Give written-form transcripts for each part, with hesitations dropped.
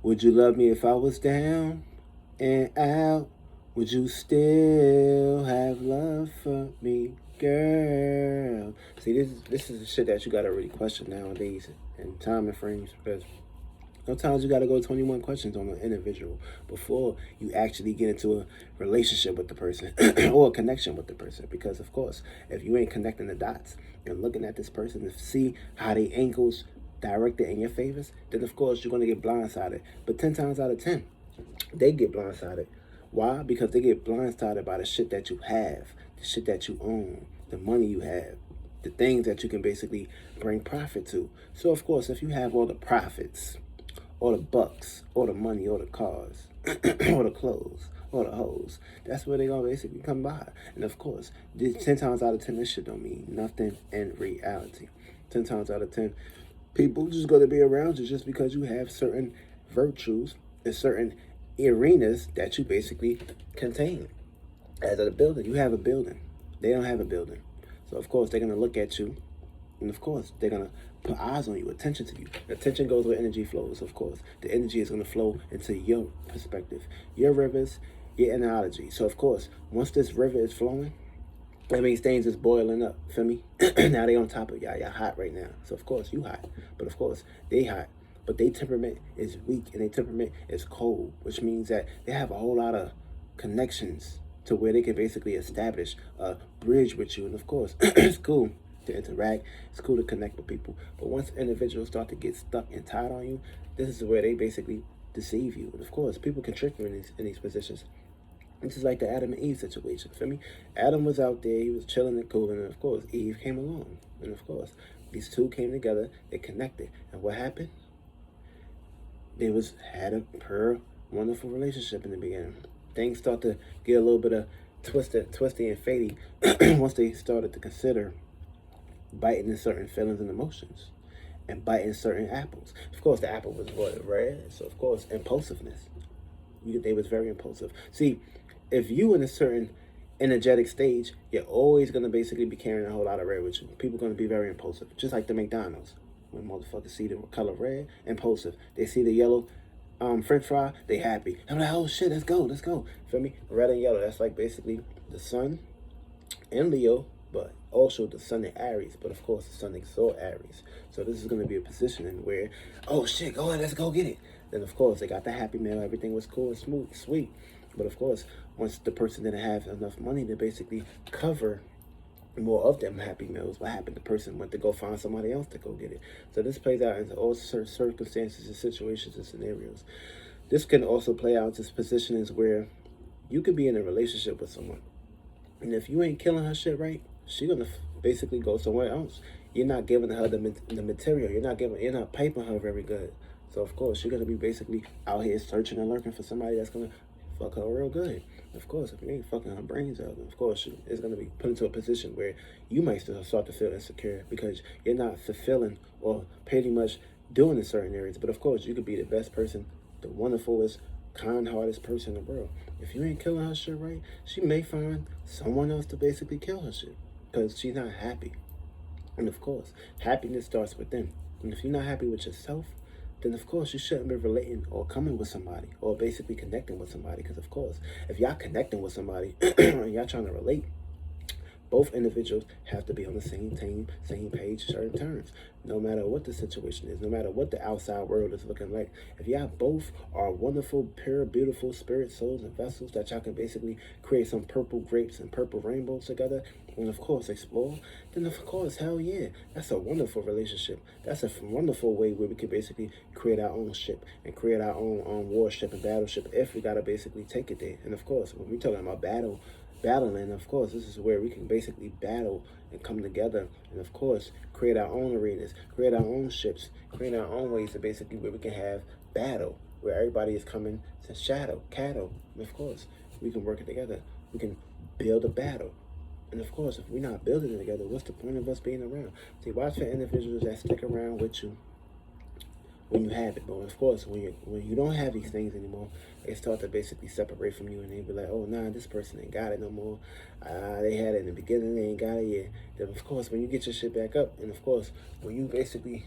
Would you love me if I was down and out? Would you still have love for me, girl? See, this is the shit that you gotta really question nowadays in time and frames, because sometimes you gotta go 21 questions on an individual before you actually get into a relationship with the person or a connection with the person. Because of course, if you ain't connecting the dots and looking at this person to see how they angles directed in your favors, then of course you're gonna get blindsided. But 10 times out of 10, they get blindsided. Why? Because they get blindsided by the shit that you have, the shit that you own, the money you have, the things that you can basically bring profit to. So of course, if you have all the profits, all the bucks, all the money, all the cars, all the clothes, all the hoes, that's where they gonna basically come by. And of course, 10 times out of 10, this shit don't mean nothing in reality. 10 times out of 10, people just gonna be around you just because you have certain virtues and certain arenas that you basically contain. As a building, you have a building. They don't have a building. So of course they're gonna look at you, and of course they're gonna put eyes on you, attention to you. Attention goes where energy flows, of course. The energy is gonna flow into your perspective, your rivers, your analogy. So of course, once this river is flowing, that means things is boiling up, feel me? Now they on top of y'all. Y'all hot right now. So of course you hot. But of course they hot. But their temperament is weak and their temperament is cold, which means that they have a whole lot of connections to where they can basically establish a bridge with you. And of course, it's cool to interact, it's cool to connect with people. But once individuals start to get stuck and tied on you, this is where they basically deceive you. And of course, people can trick you in these positions. This is like the Adam and Eve situation, feel me? Adam was out there, he was chilling and cooling, and of course, Eve came along. And of course, these two came together, they connected. And what happened? They had a pure, wonderful relationship in the beginning. Things start to get a little bit of twisty and fading once they started to consider biting in certain feelings and emotions and biting certain apples. Of course, the apple was what, red, so of course, impulsiveness. They was very impulsive. See, if you in a certain energetic stage, you're always gonna basically be carrying a whole lot of red with you. People gonna be very impulsive, just like the McDonald's. When motherfuckers see the color red, impulsive. They see the yellow French fry, they happy. I'm like, oh shit, let's go. Feel me? Red and yellow. That's like basically the sun and Leo, but also the sun in Aries. But of course, the sun exalt Aries. So this is gonna be a positioning where, oh shit, go ahead, let's go get it. Then of course they got the happy meal. Everything was cool and smooth, sweet. But of course, once the person didn't have enough money to basically cover more of them happy meals, what happened? The person went to go find somebody else to go get it. So this plays out into all circumstances and situations and scenarios. This can also play out into positions where you could be in a relationship with someone, and if you ain't killing her shit right, she gonna basically go somewhere else. You're not giving her the material. You're not piping her very good. So of course you're gonna be basically out here searching and lurking for somebody that's gonna fuck her real good. Of course, if you ain't fucking her brains out, of course it's gonna be put into a position where you might start to feel insecure because you're not fulfilling or pretty much doing in certain areas. But of course, you could be the best person, the wonderfulest, kind-hearted person in the world. If you ain't killing her shit right, she may find someone else to basically kill her shit because she's not happy. And of course, happiness starts within. And if you're not happy with yourself, then of course you shouldn't be relating or coming with somebody or basically connecting with somebody. Because of course, if y'all connecting with somebody and y'all trying to relate, both individuals have to be on the same team, same page, certain terms. No matter what the situation is, no matter what the outside world is looking like, if y'all both are wonderful, pure, beautiful spirit, souls, and vessels that y'all can basically create some purple grapes and purple rainbows together, and of course explore, then of course, hell yeah, that's a wonderful relationship. That's a wonderful way where we can basically create our own ship and create our own warship and battleship if we gotta basically take it there. And of course, when we're talking about battling, of course, this is where we can basically battle and come together and of course create our own arenas, create our own ships, create our own ways to basically where we can have battle, where everybody is coming to cattle, and of course we can work it together. We can build a battle. And of course, if we're not building it together, what's the point of us being around? See, watch for individuals that stick around with you when you have it. But of course, when you don't have these things anymore, they start to basically separate from you, and they be like, oh nah, this person ain't got it no more. They had it in the beginning, they ain't got it yet. Then of course, when you get your shit back up, and of course, when you basically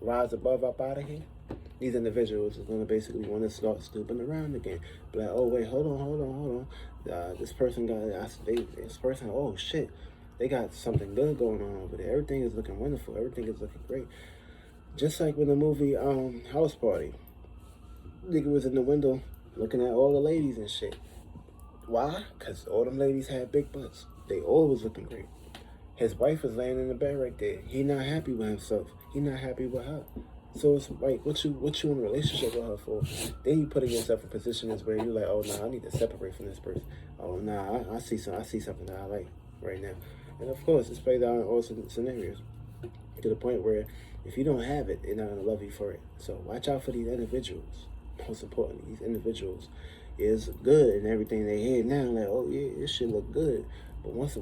rise above up out of here, these individuals are going to basically want to start snooping around again. Be like, oh wait, hold on. This person this person, oh shit, they got something good going on over there. Everything is looking wonderful. Everything is looking great. Just like with the movie House Party. Nigga was in the window looking at all the ladies and shit. Why? Because all them ladies had big butts. They all was looking great. His wife was laying in the bed right there. He not happy with himself. He not happy with her. So it's like, what you in a relationship with her for? Then you putting yourself in positions where you're like, oh nah, I need to separate from this person. Oh nah, I see something that I like right now. And of course, it's played out in all scenarios. To the point where if you don't have it, they're not gonna love you for it. So watch out for these individuals. Most importantly, these individuals is good and everything they hear now, like, oh yeah, this shit look good. But once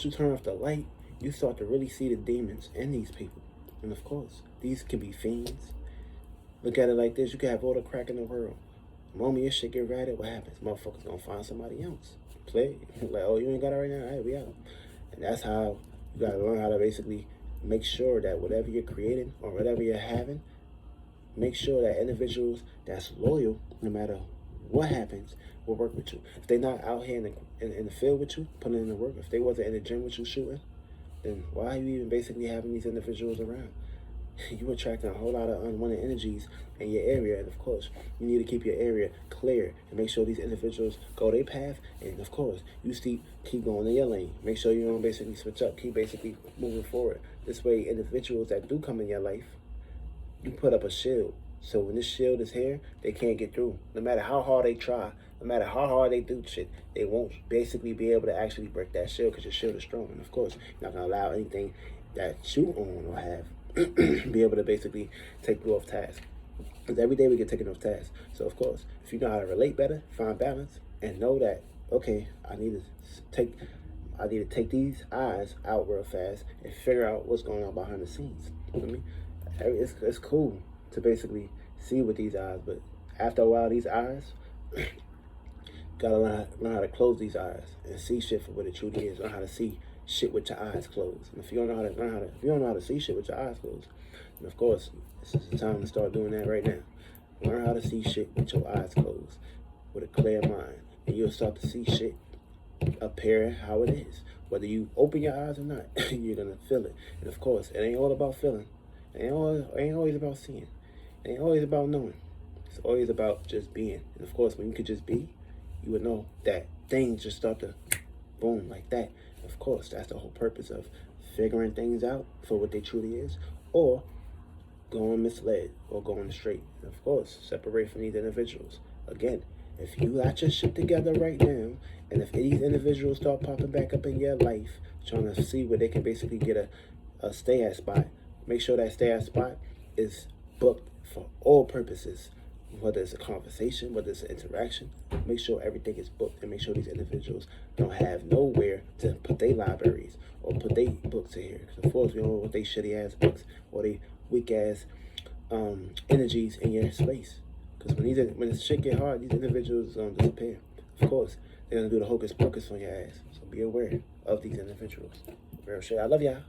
you turn off the light, you start to really see the demons in these people. And of course, these can be fiends. Look at it like this: you can have all the crack in the world. The moment your shit get ratted, what happens? Motherfuckers gonna find somebody else. Play like, oh, you ain't got it right now. All right, we out. And that's how you gotta learn how to basically make sure that whatever you're creating or whatever you're having, make sure that individuals that's loyal, no matter what happens, will work with you. If they're not out here in the field with you, putting in the work, if they wasn't in the gym with you shooting, then why are you even basically having these individuals around? You attracting a whole lot of unwanted energies in your area, and of course, you need to keep your area clear and make sure these individuals go their path, and of course, you keep going in your lane. Make sure you don't basically switch up, keep basically moving forward. This way, individuals that do come in your life, you put up a shield. So when this shield is here, they can't get through. No matter how hard they try, no matter how hard they do shit, they won't basically be able to actually break that shield because your shield is strong. And of course, you're not going to allow anything that you own or have be able to basically take you off task. Because every day we get taken off task. So of course, if you know how to relate better, find balance, and know that, okay, I need to take these eyes out real fast and figure out what's going on behind the scenes. You know what I mean? It's cool to basically see with these eyes, but after a while, these eyes, gotta learn how to close these eyes and see shit for what it truly is. Learn how to see shit with your eyes closed. And if you don't know how to see shit with your eyes closed, then of course, this is the time to start doing that right now. Learn how to see shit with your eyes closed, with a clear mind, and you'll start to see shit appear how it is. Whether you open your eyes or not, you're gonna feel it. And of course, it ain't all about feeling. It ain't always about seeing. It ain't always about knowing. It's always about just being. And of course, when you could just be, you would know that things just start to boom like that. Of course, that's the whole purpose of figuring things out for what they truly is, or going misled or going straight. And of course, separate from these individuals. Again, if you got your shit together right now, and if these individuals start popping back up in your life, trying to see where they can basically get a stay at spot, make sure that stay at spot is booked for all purposes. Whether it's a conversation, whether it's an interaction, make sure everything is booked and make sure these individuals don't have nowhere to put their libraries or put their books in here. Because of course, we don't want they shitty ass books or they weak ass energies in your space. Because when this shit get hard, these individuals disappear. Of course, they're gonna do the hocus pocus on your ass. So be aware of these individuals. Real shit. I love y'all.